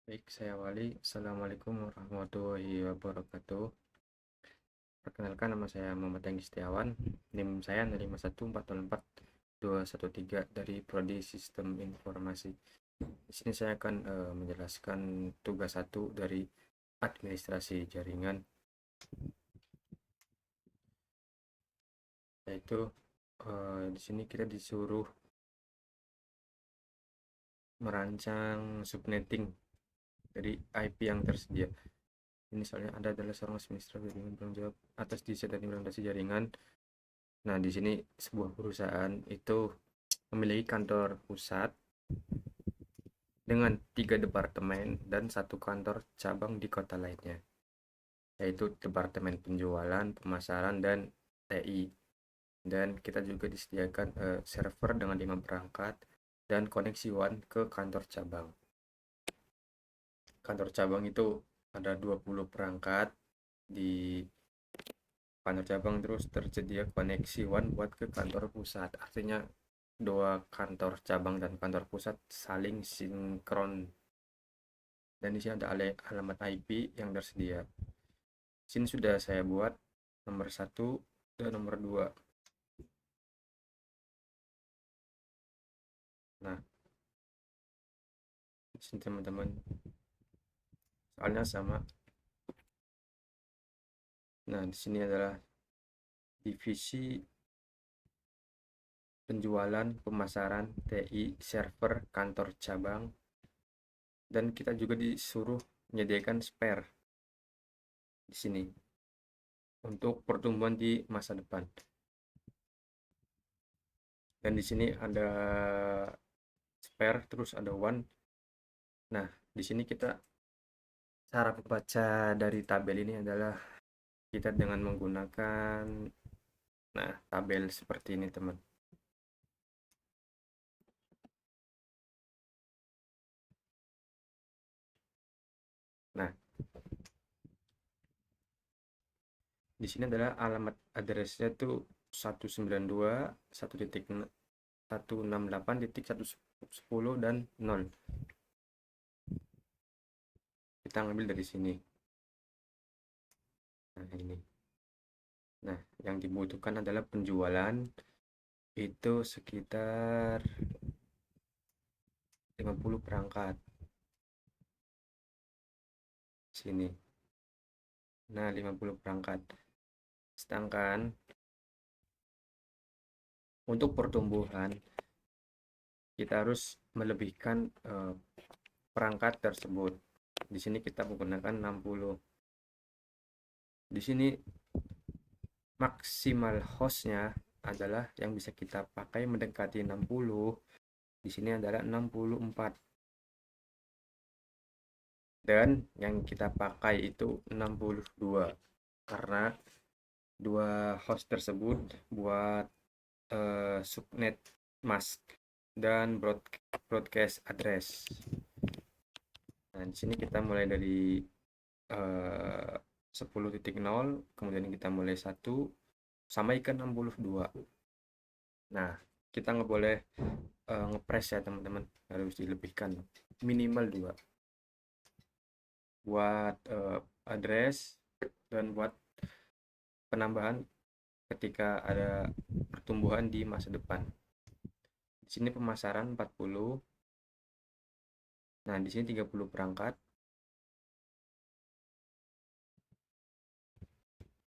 Baik, saya awali. Assalamualaikum warahmatullahi wabarakatuh. Perkenalkan, nama saya Muhammad Yang Setiawan. NIM saya 051404 213 dari Prodi Sistem Informasi. Di sini saya akan menjelaskan tugas satu dari administrasi jaringan, yaitu di sini kita disuruh merancang subnetting dari IP yang tersedia. Ini soalnya Anda adalah seorang administrator jaringan bertanggung jawab atas desain dan implementasi jaringan. Nah, di sini sebuah perusahaan itu memiliki kantor pusat dengan 3 departemen dan satu kantor cabang di kota lainnya, yaitu Departemen Penjualan, Pemasaran, dan TI. Dan kita juga disediakan server dengan 5 perangkat dan koneksi WAN ke kantor cabang. Kantor cabang itu ada 20 perangkat di kantor cabang, terus tersedia koneksi WAN buat ke kantor pusat. Artinya dua kantor cabang dan kantor pusat saling sinkron. Dan di sini ada alamat IP yang tersedia. Sini sudah saya buat nomor 1 dan nomor 2. Nah, di sini teman-teman, soalnya sama. Nah, di sini adalah divisi penjualan, pemasaran, TI, server, kantor cabang, dan kita juga disuruh menyediakan spare di sini untuk pertumbuhan di masa depan. Dan di sini ada spare, terus ada one. Nah, di sini kita cara membaca dari tabel ini adalah kita dengan menggunakan tabel seperti ini, teman. Nah, di sini adalah alamat address-nya tuh 192.1.168.110 dan 0. Kita ngambil dari sini. Nah, ini. Nah, yang dibutuhkan adalah penjualan itu sekitar 50 perangkat. Sini. Nah, 50 perangkat. Sedangkan untuk pertumbuhan kita harus melebihkan perangkat tersebut. Di sini kita menggunakan 60. Di sini maksimal hostnya adalah yang bisa kita pakai mendekati 60. Di sini adalah 64. Dan yang kita pakai itu 62. Karena dua host tersebut buat subnet mask dan broadcast address. Nah, di sini kita mulai dari 10.0, kemudian kita mulai 1 sampai ke 62. Nah, kita nggak boleh ngepres ya, teman-teman. Harus dilebihkan minimal 2 buat address dan buat penambahan ketika ada pertumbuhan di masa depan. Di sini pemasaran 40. Nah, di sini 30 perangkat.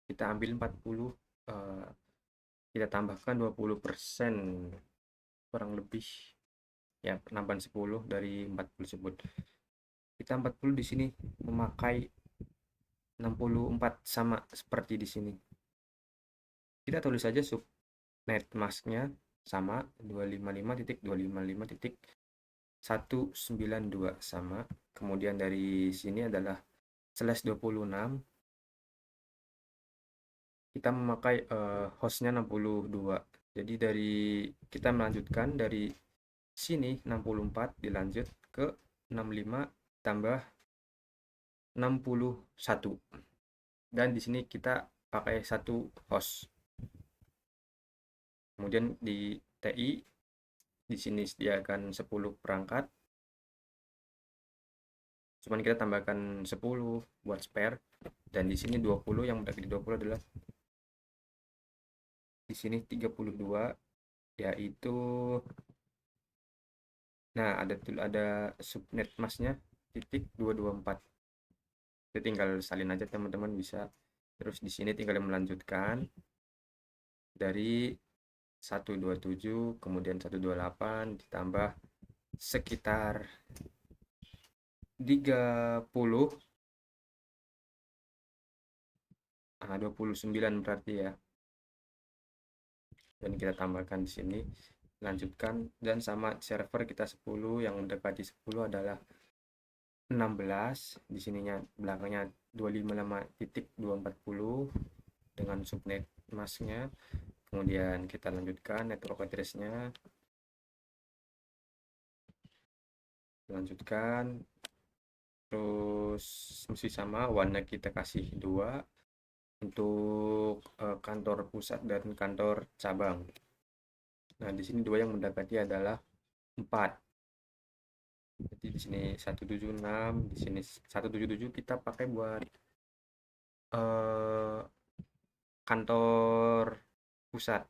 Kita ambil 40, kita tambahkan 20% kurang lebih ya, penambahan 10 dari 40 tersebut. Kita 40 di sini memakai 64 sama seperti di sini. Kita tulis saja subnet masknya sama 255.255.192 sama. Kemudian dari sini adalah /26. Kita memakai hostnya 62. Jadi dari kita melanjutkan dari sini 64 dilanjut ke 65 tambah 61. Dan di sini kita pakai satu host. Kemudian di TI di sini sediakan 10 perangkat. cuman kita tambahkan 10 buat spare, dan di sini 20 yang mendekati 20 adalah di sini 32, yaitu nah ada subnet masnya titik 224. Itu tinggal salin aja teman-teman, bisa. Terus di sini tinggal melanjutkan dari 127 kemudian 128 ditambah sekitar 30, 29 berarti ya. Dan kita tambahkan di sini, lanjutkan, dan sama server kita 10, yang mendekati 10 adalah 16, di sininya belakangnya 255.240 dengan subnet masknya. Kemudian kita lanjutkan network address-nya, lanjutkan, terus mesti sama, warna kita kasih 2 untuk kantor pusat dan kantor cabang. Nah, di sini 2 yang mendekati adalah 4. Jadi di sini 176, di sini 177 kita pakai buat eh, kantor pusat.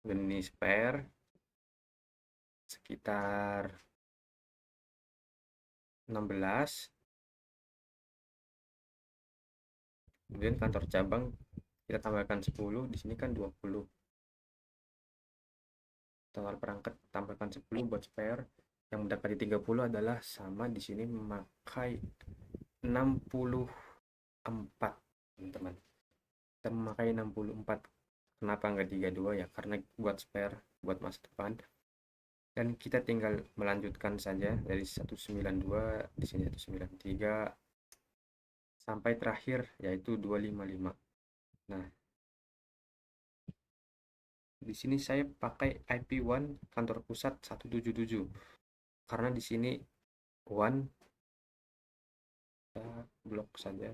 Dan ini spare sekitar 16. Kemudian kantor cabang kita tambahkan 10, di sini kan 20. Total perangkat tambahkan 10 buat spare. Yang mendekati 30 adalah sama, di sini memakai 64, teman-teman. Kita memakai 64. Kenapa nggak 32 ya? Karena buat spare, buat masa depan. Dan kita tinggal melanjutkan saja dari 192, di sini 193 sampai terakhir yaitu 255. Nah, di sini saya pakai IP1 kantor pusat 177 karena di sini one kita blok saja.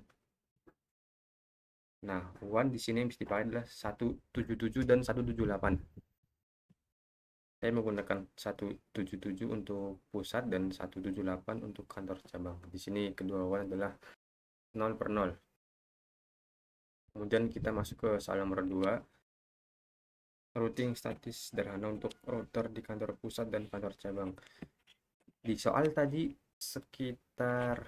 Nah, one di sini yang mesti dipakai adalah 177 dan 178. Saya menggunakan 177 untuk pusat dan 178 untuk kantor cabang. Di sini kedua one adalah 0/0. Kemudian kita masuk ke soal nomor 2. Routing statis sederhana untuk router di kantor pusat dan kantor cabang. Di soal tadi sekitar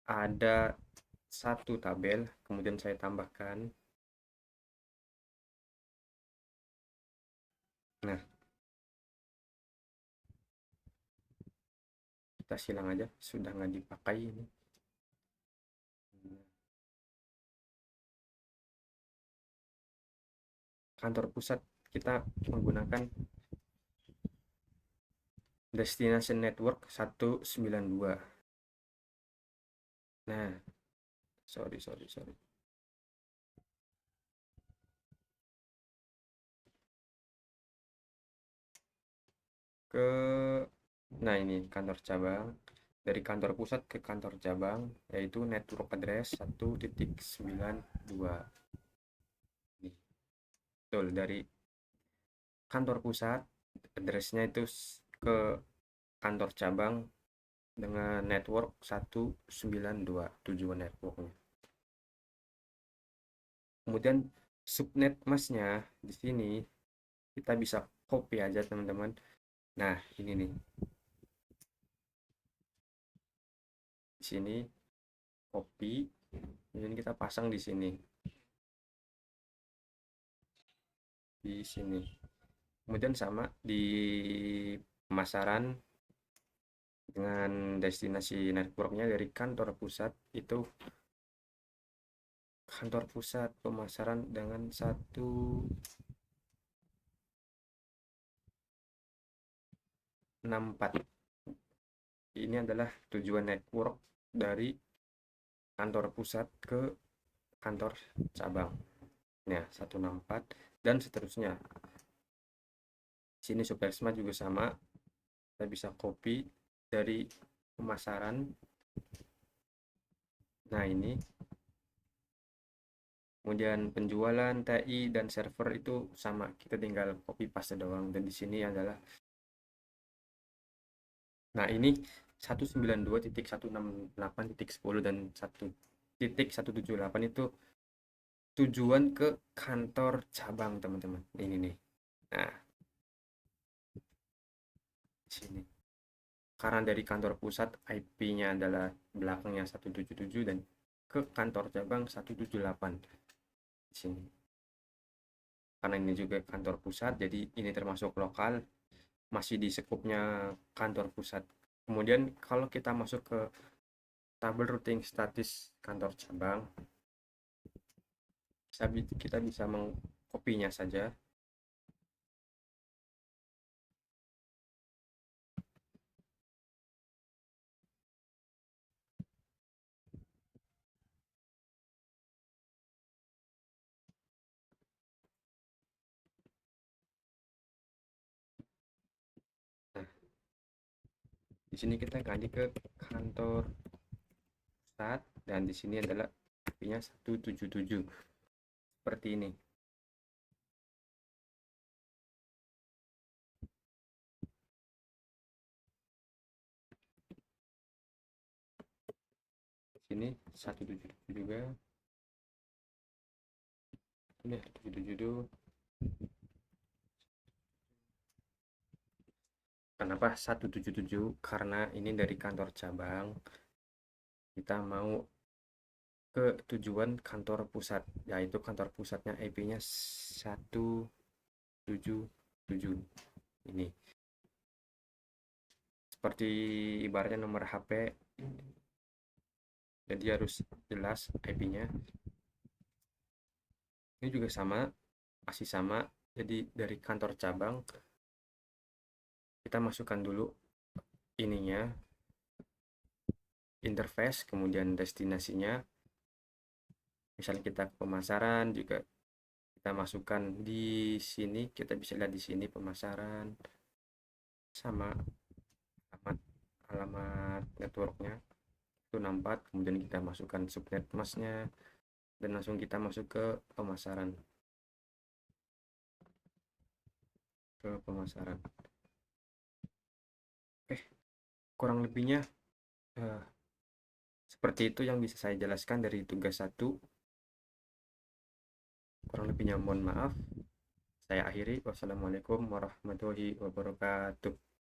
ada satu tabel, kemudian saya tambahkan. Nah, kita silang aja, sudah nggak dipakai ini. Kantor pusat kita menggunakan destination network 192. Nah, sorry. Ke Nah, ini kantor cabang. Dari kantor pusat ke kantor cabang yaitu network address 1.92. Nih, betul, dari kantor pusat addressnya itu ke kantor cabang dengan network 192 tujuan networknya. Kemudian subnet masnya di sini kita bisa copy aja teman-teman. Nah, ini nih. Di sini copy, kemudian kita pasang di sini. Di sini. Kemudian sama di pemasaran dengan destinasi networknya dari kantor pusat itu kantor pusat pemasaran dengan 164. Ini adalah tujuan network dari kantor pusat ke kantor cabang. Nah, 164 dan seterusnya. Sini Supersma juga sama. Kita bisa copy dari pemasaran. Nah, ini. Kemudian penjualan, TI dan server itu sama. Kita tinggal copy paste doang. Dan di sini adalah Nah, ini 192.168.10 dan 1.178 itu tujuan ke kantor cabang, teman-teman. Ini nih. Nah, sini. Karena dari kantor pusat IP-nya adalah belakangnya 177 dan ke kantor cabang 178 di sini. Karena ini juga kantor pusat, jadi ini termasuk lokal, masih di sekupnya kantor pusat. Kemudian kalau kita masuk ke tabel routing status kantor cabang, kita bisa mengkopinya saja. Nah, di sini kita ganti ke kantor pusat dan di sini adalah IP-nya 177 seperti ini. Sini 177 juga. Ini 177. Kenapa 177? Karena ini dari kantor cabang. Kita mau ke tujuan kantor pusat, yaitu kantor pusatnya IP-nya 177 ini. Seperti ibaratnya nomor HP, jadi harus jelas IP-nya. Ini juga sama, masih sama. Jadi dari kantor cabang kita masukkan dulu ininya, interface, kemudian destinasinya. Misalnya kita ke pemasaran juga kita masukkan di sini, kita bisa lihat di sini pemasaran sama alamat alamat networknya itu 64, kemudian kita masukkan subnet masnya dan langsung kita masuk ke pemasaran. Kurang lebihnya eh, seperti itu yang bisa saya jelaskan dari tugas 1. Kurang lebihnya mohon maaf. Saya akhiri. Wassalamualaikum warahmatullahi wabarakatuh.